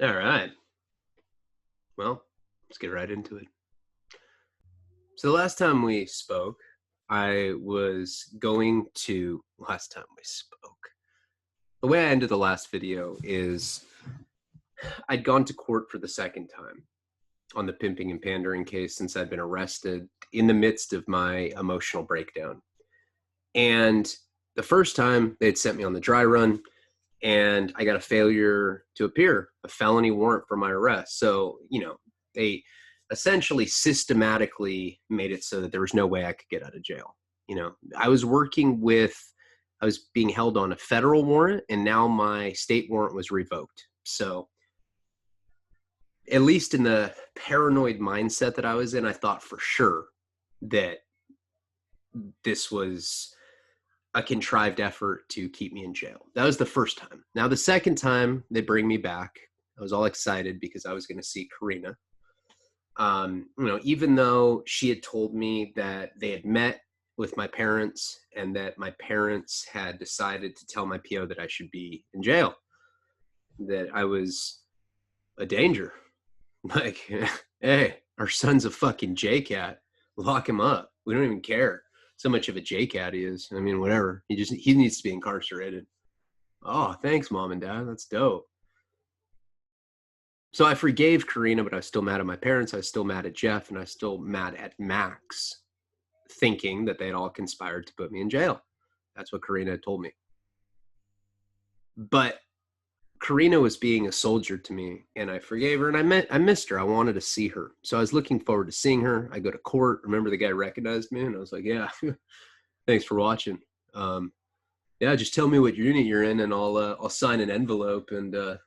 All right. Well, let's get right into it. So the last time we spoke, I was going to last time we spoke. The way I ended the last video is I'd gone to court for the second time on the pimping and pandering case since I'd been arrested in the midst of my emotional breakdown. And the first time they'd sent me on the dry run and I got a failure to appear, a felony warrant for my arrest. So, they essentially systematically made it so that there was no way I could get out of jail. I was I was being held on a federal warrant and now my state warrant was revoked. So, at least in the paranoid mindset that I was in, I thought for sure that this was a contrived effort to keep me in jail. That was the first time. Now, the second time they bring me back, I was all excited because I was going to see Karina. Even though she had told me that they had met with my parents and that my parents had decided to tell my PO that I should be in jail, that I was a danger. Like, hey, our son's a fucking J-cat. Lock him up. We don't even care so much of a J-cat he is. I mean, whatever. He needs to be incarcerated. Oh, thanks, mom and dad. That's dope. So I forgave Karina, but I was still mad at my parents. I was still mad at Jeff, and I was still mad at Max, thinking that they'd all conspired to put me in jail. That's what Karina had told me. But Karina was being a soldier to me, and I forgave her, and I missed her. I wanted to see her. So I was looking forward to seeing her. I go to court. Remember the guy recognized me, and I was like, yeah, thanks for watching. Yeah, just tell me what unit you're in, and I'll sign an envelope, and I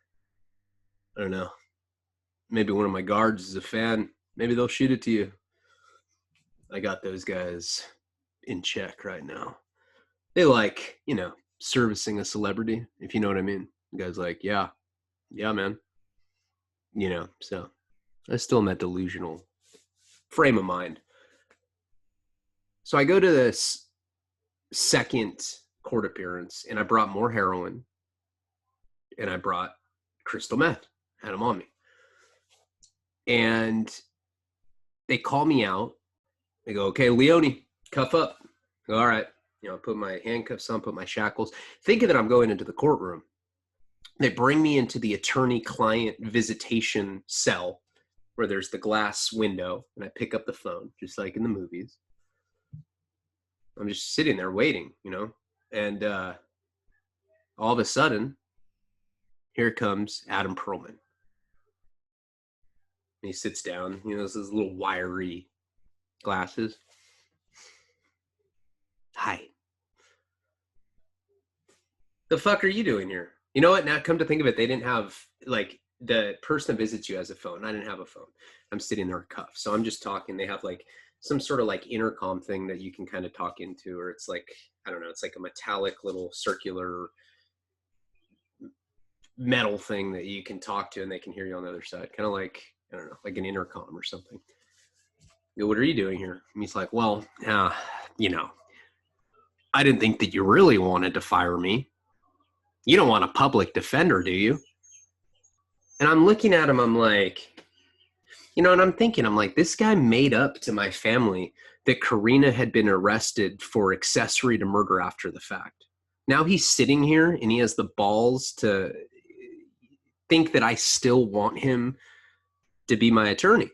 don't know. Maybe one of my guards is a fan. Maybe they'll shoot it to you. I got those guys in check right now. They like, servicing a celebrity, if you know what I mean. The guy's like, yeah, man. So I still in that delusional frame of mind. So I go to this second court appearance and I brought more heroin and I brought crystal meth. Had them on me. And they call me out. They go, okay, Leone, cuff up. I go, all right. I put my handcuffs on, put my shackles. Thinking that I'm going into the courtroom. They bring me into the attorney-client visitation cell where there's the glass window, and I pick up the phone, just like in the movies. I'm just sitting there waiting, and all of a sudden, here comes Adam Perlman. And he sits down, those little wiry glasses. Hi. The fuck are you doing here? You know what? Now, come to think of it, they didn't have, like, the person that visits you has a phone. I didn't have a phone. I'm sitting there cuffed. So I'm just talking. They have, like, some sort of, like, intercom thing that you can kind of talk into, or it's like, I don't know, it's like a metallic little circular metal thing that you can talk to and they can hear you on the other side. Kind of like, I don't know, like an intercom or something. I go, what are you doing here? And he's like, well, I didn't think that you really wanted to fire me. You don't want a public defender, do you? And I'm looking at him, I'm like, and I'm thinking, I'm like, this guy made up to my family that Karina had been arrested for accessory to murder after the fact. Now he's sitting here and he has the balls to think that I still want him to be my attorney.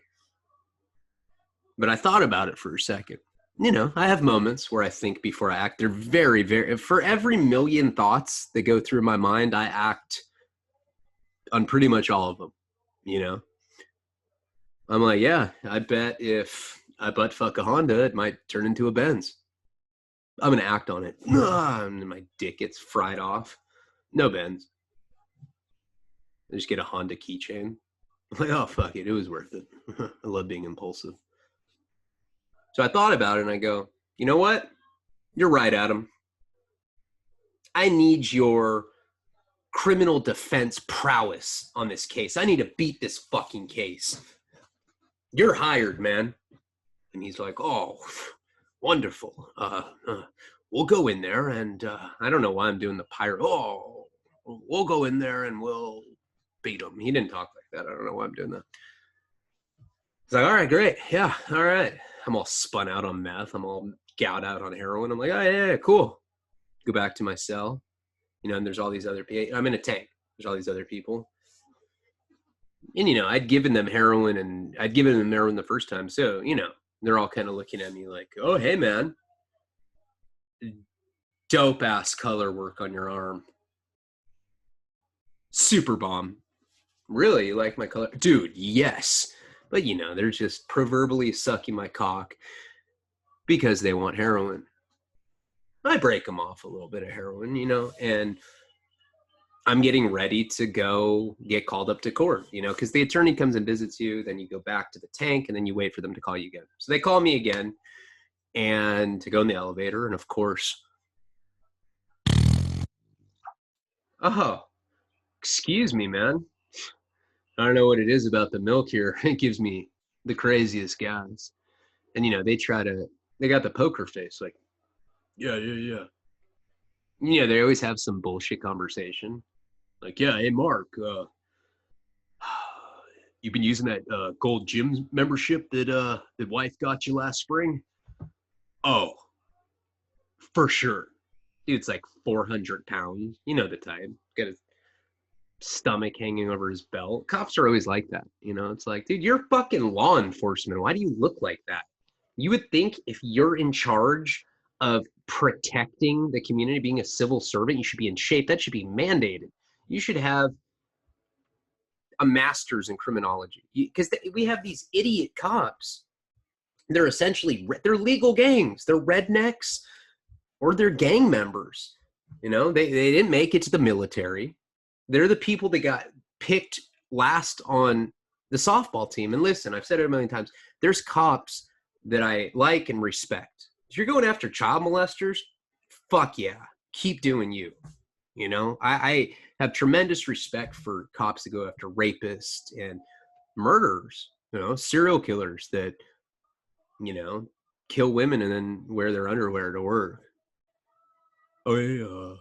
But I thought about it for a second. I have moments where I think before I act. They're very, very, for every million thoughts that go through my mind, I act on pretty much all of them, I'm like, yeah, I bet if I butt fuck a Honda, it might turn into a Benz. I'm going to act on it. And my dick gets fried off. No Benz. I just get a Honda keychain. I'm like, oh, fuck it. It was worth it. I love being impulsive. So I thought about it and I go, you know what? You're right, Adam. I need your criminal defense prowess on this case. I need to beat this fucking case. You're hired, man. And he's like, oh, wonderful. We'll go in there and I don't know why I'm doing the pirate. Oh, we'll go in there and we'll beat him. He didn't talk like that. I don't know why I'm doing that. He's like, all right, great. Yeah, all right. I'm all spun out on meth. I'm all gout out on heroin. I'm like, oh, yeah, cool. Go back to my cell. You know, and there's all these other people. I'm in a tank. There's all these other people. And, you know, I'd given them heroin the first time. So, you know, they're all kind of looking at me like, oh, hey, man. Dope ass color work on your arm. Super bomb. Really? You like my color? Dude, yes. But, you know, they're just proverbially sucking my cock because they want heroin. I break them off a little bit of heroin, you know, and I'm getting ready to go get called up to court, you know, because the attorney comes and visits you, then you go back to the tank, and then you wait for them to call you again. So they call me again and to go in the elevator, and of course, oh, excuse me, man. I don't know what it is about the milk here. It gives me the craziest guys. And, you know, they got the poker face, like, yeah, yeah, yeah. You know, they always have some bullshit conversation. Like, yeah, hey, Mark, you've been using that gold gym membership that wife got you last spring? Oh, for sure. Dude, it's like 400 pounds. You know the type. Got his stomach hanging over his belt. Cops are always like that. You know, it's like, dude, you're fucking law enforcement. Why do you look like that? You would think if you're in charge of protecting the community, being a civil servant, you should be in shape. That should be mandated. You should have a master's in criminology because we have these idiot cops. They're essentially they're legal gangs. They're rednecks or they're gang members. You know, they didn't make it to the military. They're the people that got picked last on the softball team. And listen, I've said it a million times. There's cops that I like and respect. If you're going after child molesters, fuck yeah, keep doing you. You know, I have tremendous respect for cops that go after rapists and murderers, you know, serial killers that, you know, kill women and then wear their underwear to work. Oh, yeah,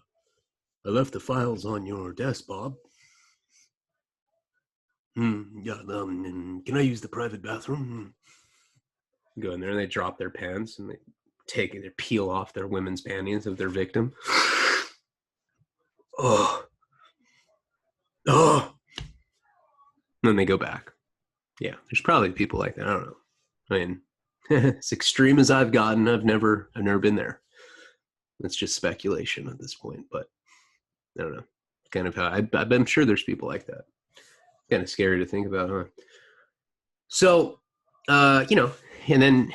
I left the files on your desk, Bob. Yeah, can I use the private bathroom? Go in there and they drop their pants and they peel off their women's panties of their victim. Oh. Then they go back. Yeah, there's probably people like that. I don't know. I mean, as extreme as I've gotten, I've never been there. It's just speculation at this point, but I don't know. Kind of how I'm sure there's people like that. Kind of scary to think about, huh? So, you know, and then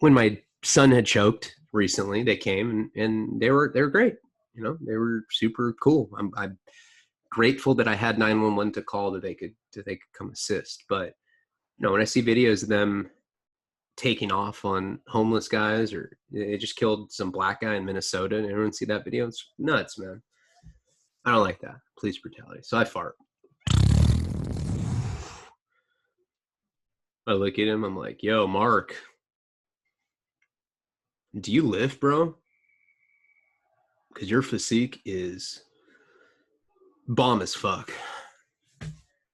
when my son had choked recently, they came and they were great. You know, they were super cool. I'm grateful that I had 911 to call that they could come assist. But you know, when I see videos of them taking off on homeless guys, or they just killed some black guy in Minnesota, and everyone see that video, it's nuts, man. I don't like that. Police brutality. So I fart. I look at him. I'm like, yo, Mark, do you lift, bro? Because your physique is bomb as fuck.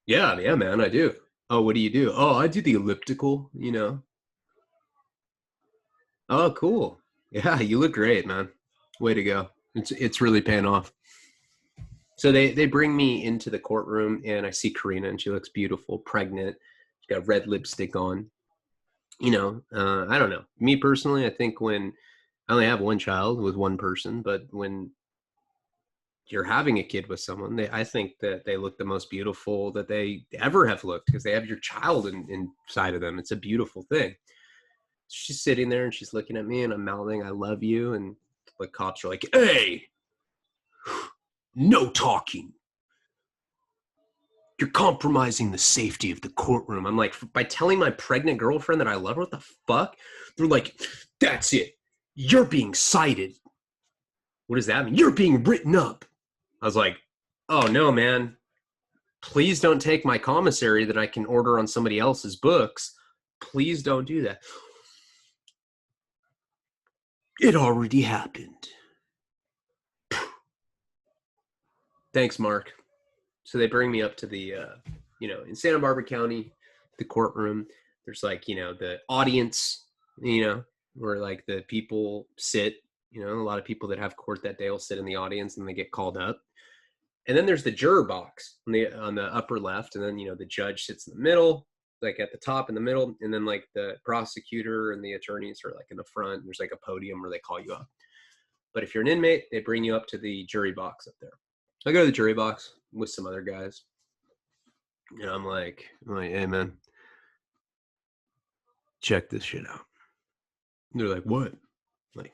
Yeah, man, I do. Oh, what do you do? Oh, I do the elliptical, you know. Oh, cool. Yeah, you look great, man. Way to go. It's really paying off. So they bring me into the courtroom and I see Karina and she looks beautiful, pregnant. She's got red lipstick on. You know, I don't know. Me personally, I think when I only have one child with one person, but when you're having a kid with someone, I think that they look the most beautiful that they ever have looked because they have your child inside of them. It's a beautiful thing. She's sitting there and she's looking at me and I'm mouthing, I love you. And the cops are like, hey, no talking. You're compromising the safety of the courtroom. I'm like, by telling my pregnant girlfriend that I love her, what the fuck? They're like, that's it. You're being cited. What does that mean? You're being written up. I was like, oh no, man. Please don't take my commissary that I can order on somebody else's books. Please don't do that. It already happened. Thanks, Mark. So they bring me up to the, in Santa Barbara County, the courtroom. There's like, the audience, where like the people sit, a lot of people that have court that day will sit in the audience and they get called up. And then there's the juror box on the upper left. And then, the judge sits in the middle, like at the top in the middle. And then like the prosecutor and the attorneys are like in the front. There's like a podium where they call you up. But if you're an inmate, they bring you up to the jury box up there. I go to the jury box with some other guys. And I'm like, hey, man, check this shit out. And they're like, what? I'm like,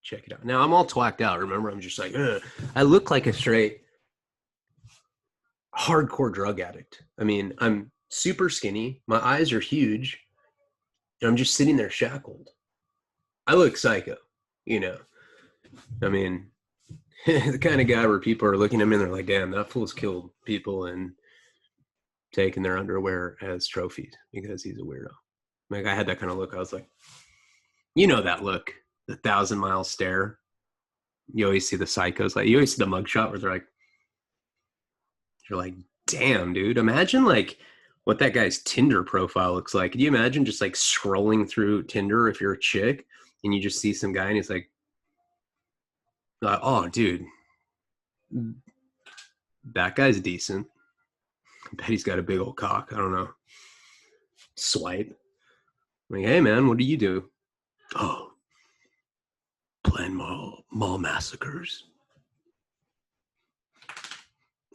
check it out. Now, I'm all twacked out. Remember, I'm just like, ugh. I look like a straight hardcore drug addict. I mean, I'm super skinny. My eyes are huge. And I'm just sitting there shackled. I look psycho, I mean, the kind of guy where people are looking at me and they're like, damn, that fool's killed people and taking their underwear as trophies because he's a weirdo. Like, I had that kind of look. I was like, that look, the 1,000-mile stare. You always see the psychos. Like, you always see the mugshot where you're like, damn, dude. Imagine like what that guy's Tinder profile looks like. Can you imagine just like scrolling through Tinder if you're a chick and you just see some guy and he's like, oh, dude, that guy's decent. I bet he's got a big old cock. I don't know. Swipe. I'm like, hey, man, what do you do? Oh, plan mall massacres.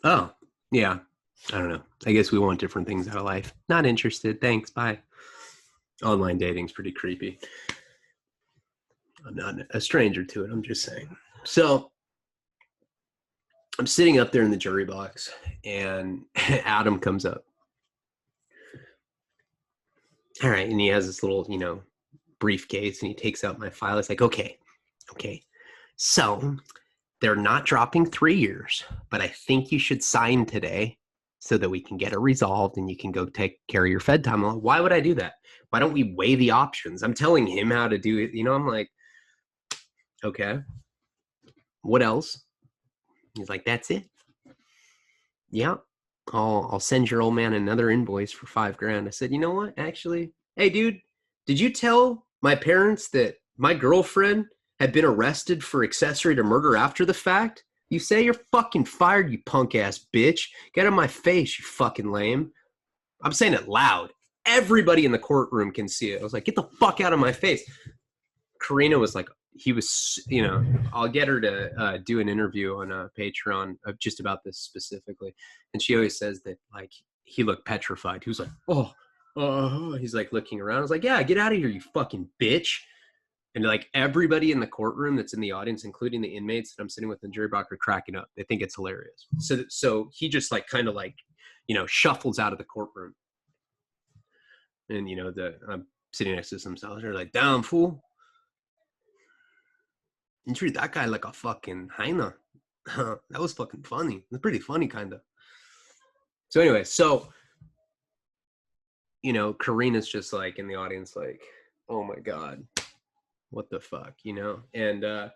Oh, yeah. I don't know. I guess we want different things out of life. Not interested. Thanks. Bye. Online dating's pretty creepy. I'm not a stranger to it. I'm just saying. So I'm sitting up there in the jury box and Adam comes up. All right. And he has this little, briefcase and he takes out my file. It's like, okay. So they're not dropping 3 years, but I think you should sign today so that we can get it resolved and you can go take care of your Fed time. I'm like, why would I do that? Why don't we weigh the options? I'm telling him how to do it. I'm like, okay, what else? He's like, that's it. Yeah. I'll send your old man another invoice for $5,000. I said, you know what? Actually, hey, dude, did you tell my parents that my girlfriend had been arrested for accessory to murder after the fact? You say you're fucking fired, you punk ass bitch. Get out of my face, you fucking lame. I'm saying it loud. Everybody in the courtroom can see it. I was like, get the fuck out of my face. Karina was like, I'll get her to do an interview on Patreon of just about this specifically. And she always says that like he looked petrified. He was like, he's like looking around. I was like, yeah, get out of here, you fucking bitch. And like everybody in the courtroom that's in the audience, including the inmates that I'm sitting with in the jury box, are cracking up. They think it's hilarious. So he just like kind of like, shuffles out of the courtroom. And I'm sitting next to some fellas. They're like, damn fool. You treat that guy like a fucking hyena. That was fucking funny. It was pretty funny, kind of. So anyway, Karina's just like in the audience, like, oh my God, what the fuck, And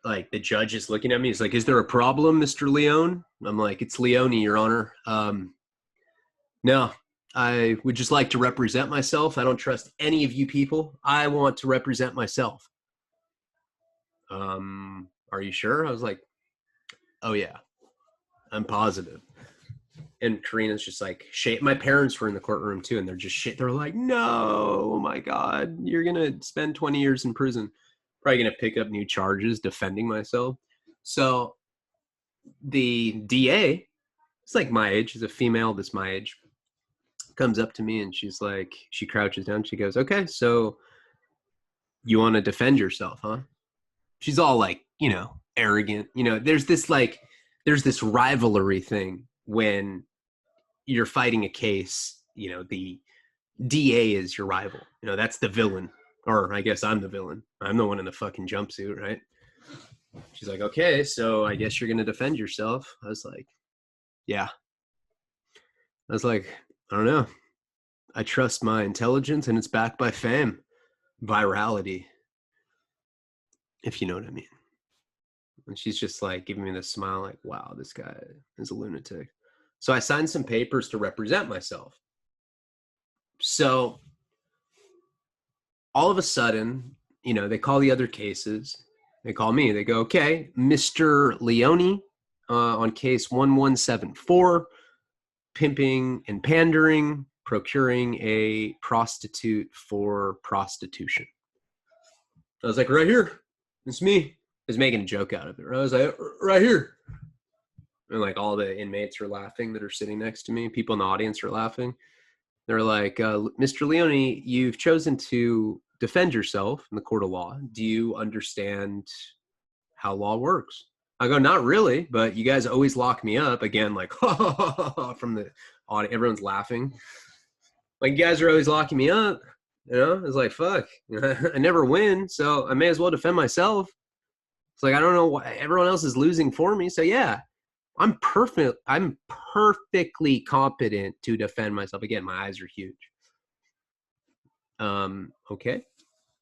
like the judge is looking at me. He's like, is there a problem, Mr. Leone? I'm like, it's Leone, Your Honor. No, I would just like to represent myself. I don't trust any of you people. I want to represent myself. Are you sure? I was like, oh yeah, I'm positive. And Karina's just like, my parents were in the courtroom too. And they're just they're like, no, oh my God, you're going to spend 20 years in prison. Probably going to pick up new charges defending myself. So the DA, it's like my age, is a female that's my age, comes up to me and she's like, she crouches down. She goes, okay, so you want to defend yourself, huh? She's all like, arrogant. There's this rivalry thing when you're fighting a case, the DA is your rival. That's the villain. Or I guess I'm the villain. I'm the one in the fucking jumpsuit, right? She's like, okay, so I guess you're going to defend yourself. I was like, yeah. I was like, I don't know. I trust my intelligence and it's backed by fame, virality, if you know what I mean. And she's just like giving me this smile, like, wow, this guy is a lunatic. So I signed some papers to represent myself. So all of a sudden, they call the other cases. They call me. They go, okay, Mr. Leone, on case 1174, pimping and pandering, procuring a prostitute for prostitution. I was like, right here. It's me. I was making a joke out of it. I was like, right here. And like all the inmates are laughing that are sitting next to me. People in the audience are laughing. They're like, Mr. Leone, you've chosen to defend yourself in the court of law. Do you understand how law works? I go, not really, but you guys always lock me up. Again, like, from the audience, everyone's laughing. Like, you guys are always locking me up. It's like, fuck, I never win, so I may as well defend myself. It's like, I don't know why everyone else is losing for me. So yeah, I'm perfectly competent to defend myself. Again, my eyes are huge. Okay.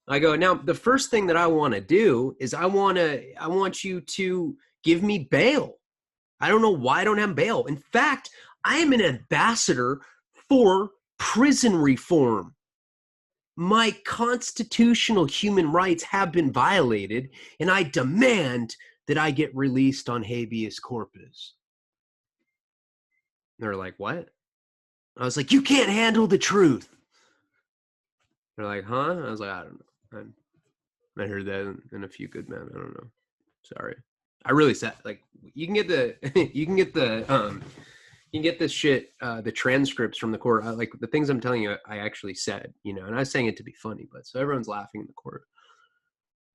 I go, now the first thing that I want to do is I want you to give me bail. I don't know why I don't have bail. In fact, I am an ambassador for prison reform. My constitutional human rights have been violated, and I demand that I get released on habeas corpus. They're like, what? I was like, you can't handle the truth. They're like, huh? I was like, I don't know. I heard that in A Few Good Men. I don't know. Sorry. I really said, like, you can get this shit, the transcripts from the court. Like the things I'm telling you, I actually said, and I was saying it to be funny, but so everyone's laughing in the court.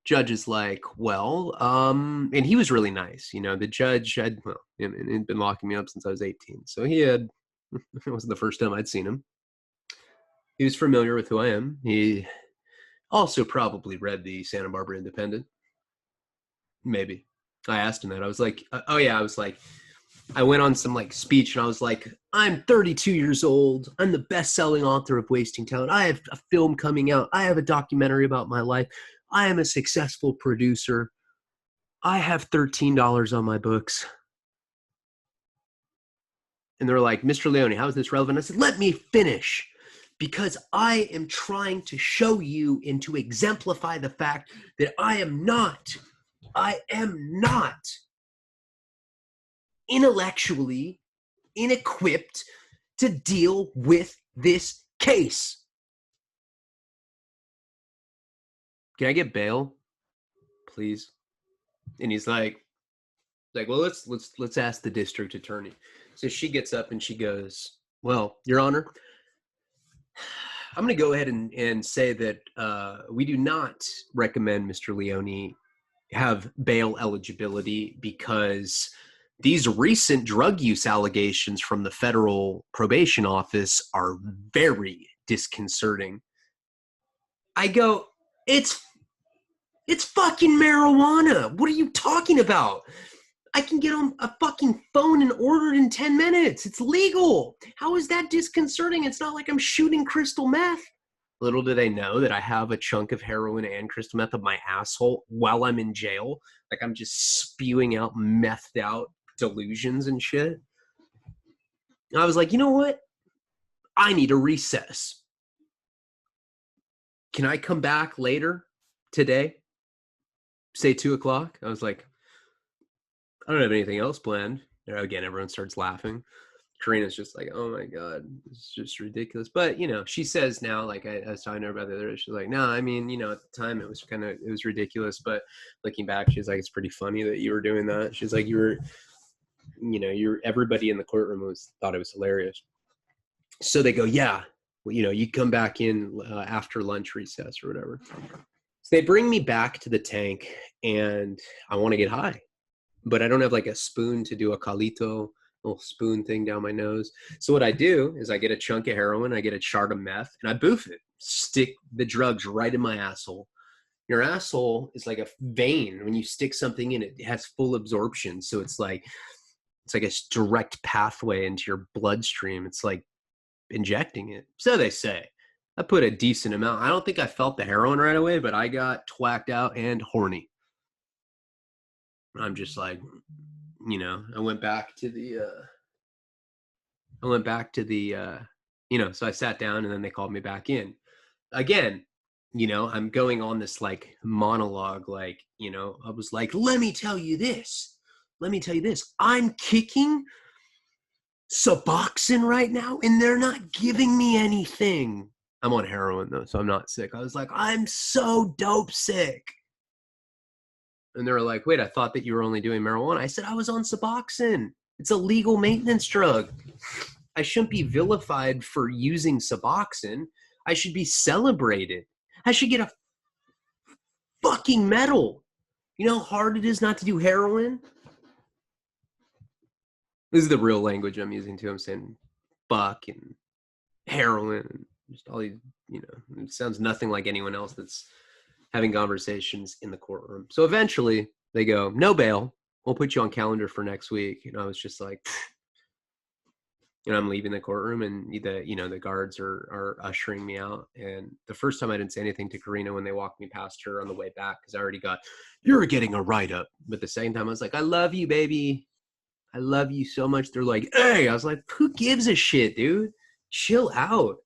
Judge is like, well, and he was really nice. The judge he'd been locking me up since I was 18. So it wasn't the first time I'd seen him. He was familiar with who I am. He also probably read the Santa Barbara Independent. Maybe. I asked him that. I was like, oh yeah, I went on some like speech and I was like, I'm 32 years old. I'm the best-selling author of Wasting Talent. I have a film coming out. I have a documentary about my life. I am a successful producer. I have $13 on my books. And they're like, Mr. Leone, how is this relevant? I said, let me finish, because I am trying to show you and to exemplify the fact that I am not intellectually inequipped to deal with this case. Can I get bail, please? And he's like, well, let's ask the district attorney. So she gets up and she goes, well, Your Honor, I'm going to go ahead and say that we do not recommend Mr. Leone have bail eligibility because these recent drug use allegations from the federal probation office are very disconcerting. I go, it's fucking marijuana. What are you talking about? I can get on a fucking phone and order it in 10 minutes. It's legal. How is that disconcerting? It's not like I'm shooting crystal meth. Little do they know that I have a chunk of heroin and crystal meth up my asshole while I'm in jail. Like I'm just spewing out methed out delusions and shit. And I was like, you know what? I need a recess. Can I come back later today? Say 2:00? I was like, I don't have anything else planned. Again, everyone starts laughing. Karina's just like, oh my God, it's just ridiculous. But, she says now, like I was talking to her about the other day, she's like, no, I mean, at the time it was ridiculous. But looking back, she's like, it's pretty funny that you were doing that. She's like, everybody in the courtroom thought it was hilarious. So they go, yeah, well, you come back in after lunch recess or whatever. So they bring me back to the tank and I want to get high, but I don't have like a spoon to do a calito, little spoon thing down my nose. So what I do is I get a chunk of heroin, I get a shard of meth, and I boof it, stick the drugs right in my asshole. Your asshole is like a vein. When you stick something in it, it has full absorption. So it's like a direct pathway into your bloodstream. It's like injecting it. So they say. I put a decent amount. I don't think I felt the heroin right away, but I got twacked out and horny. I'm just like, I went back to the, so I sat down and then they called me back in. Again, I'm going on this like monologue, like, I was like, let me tell you this. I'm kicking Suboxone right now and they're not giving me anything. I'm on heroin though, so I'm not sick. I was like, I'm so dope sick. And they were like, wait, I thought that you were only doing marijuana. I said, I was on Suboxone. It's a legal maintenance drug. I shouldn't be vilified for using Suboxone. I should be celebrated. I should get a fucking medal. You know how hard it is not to do heroin? This is the real language I'm using too. I'm saying fuck and heroin and just all these, it sounds nothing like anyone else that's having conversations in the courtroom. So eventually they go, no bail. We'll put you on calendar for next week. And I was just like, I'm leaving the courtroom and the guards are ushering me out. And the first time I didn't say anything to Karina when they walked me past her on the way back, because I already got, you're getting a write-up. But the second time I was like, I love you, baby. I love you so much. They're like, hey, I was like, who gives a shit, dude? Chill out.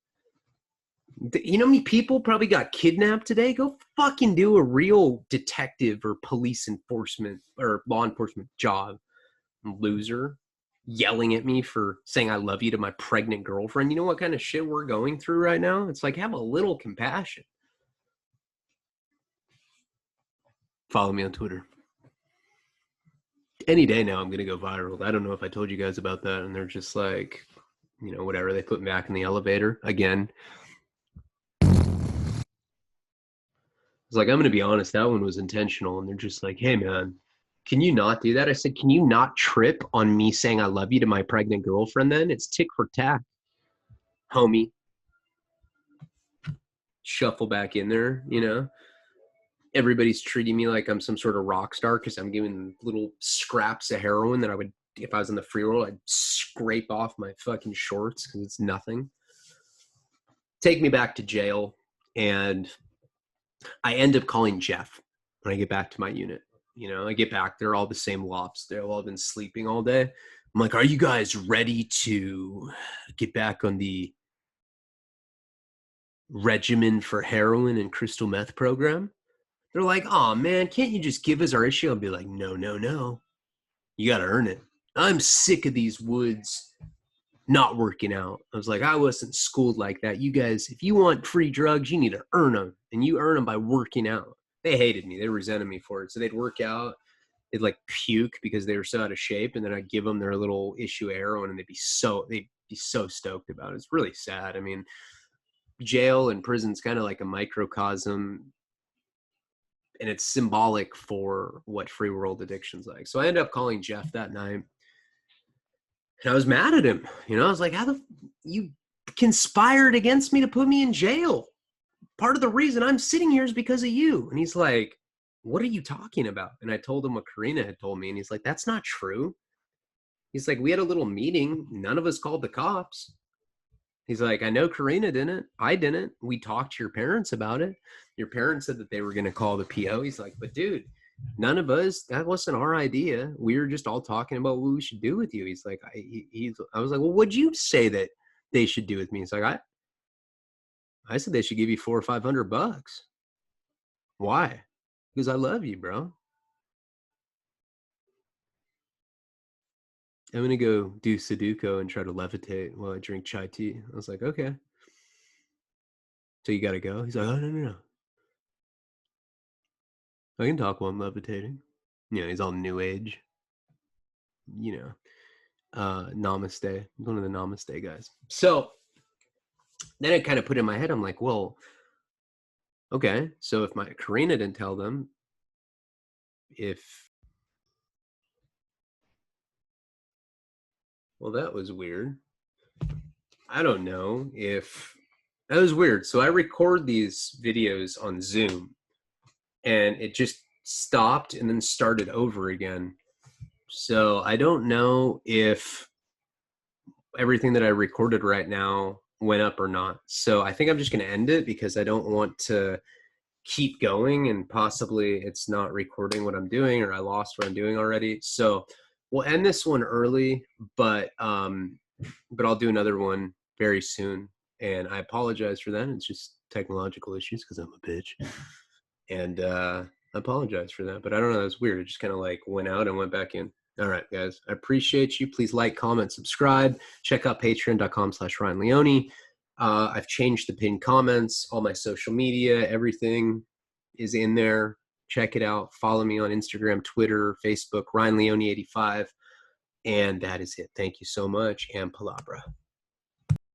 You know how many people probably got kidnapped today? Go fucking do a real detective or police enforcement or law enforcement job, loser. Yelling at me for saying I love you to my pregnant girlfriend. You know what kind of shit we're going through right now? It's like, have a little compassion. Follow me on Twitter. Any day now I'm going to go viral. I don't know if I told you guys about that. And they're just like, whatever. They put me back in the elevator again. It's like, I'm going to be honest, that one was intentional. And they're just like, hey, man, can you not do that? I said, can you not trip on me saying I love you to my pregnant girlfriend then? It's tick for tack, homie. Shuffle back in there, Everybody's treating me like I'm some sort of rock star because I'm giving little scraps of heroin that I would, if I was in the free world, I'd scrape off my fucking shorts because it's nothing. Take me back to jail, and I end up calling Jeff when I get back to my unit. I get back, they're all the same lofts. They've all been sleeping all day. I'm like, are you guys ready to get back on the regimen for heroin and crystal meth program? They're like, oh man, can't you just give us our issue? I'll be like, no. You got to earn it. I'm sick of these woods not working out. I was like, I wasn't schooled like that. You guys, if you want free drugs, you need to earn them. And you earn them by working out. They hated me. They resented me for it. So they'd work out. They'd like puke because they were so out of shape. And then I'd give them their little issue of heroin and they'd be so stoked about it. It's really sad. I mean, jail and prison's kind of like a microcosm, and it's symbolic for what free world addiction's like. So I ended up calling Jeff that night, and I was mad at him. I was like, how you conspired against me to put me in jail? Part of the reason I'm sitting here is because of you. And he's like, what are you talking about? And I told him what Karina had told me, and he's like, that's not true. He's like, we had a little meeting. None of us called the cops. He's like, I know Karina didn't. I didn't. We talked to your parents about it. Your parents said that they were going to call the PO. He's like, but dude, none of us, that wasn't our idea. We were just all talking about what we should do with you. He's like, I was like, well, what'd you say that they should do with me? He's like, I said they should give you $400 or $500. Why? Because I love you, bro. I'm going to go do Sudoku and try to levitate while I drink chai tea. I was like, okay. So you got to go? He's like, oh, no. I can talk while I'm levitating. He's all new age. Namaste. One of the namaste guys. So then it kind of put in my head, I'm like, well, okay. So if Karina didn't tell them, well, that was weird. I don't know if that was weird. So I record these videos on Zoom and it just stopped and then started over again. So I don't know if everything that I recorded right now went up or not. So I think I'm just going to end it because I don't want to keep going, and possibly it's not recording what I'm doing, or I lost what I'm doing already. So we'll end this one early, but I'll do another one very soon. And I apologize for that. It's just technological issues because I'm a bitch. And I apologize for that. But I don't know. That was weird. It just kind of like went out and went back in. All right, guys. I appreciate you. Please like, comment, subscribe. Check out patreon.com/Ryan Leone. I've changed the pinned comments, all my social media, everything is in there. Check it out. Follow me on Instagram, Twitter, Facebook, Ryan Leone 85. And that is it. Thank you so much. And palabra.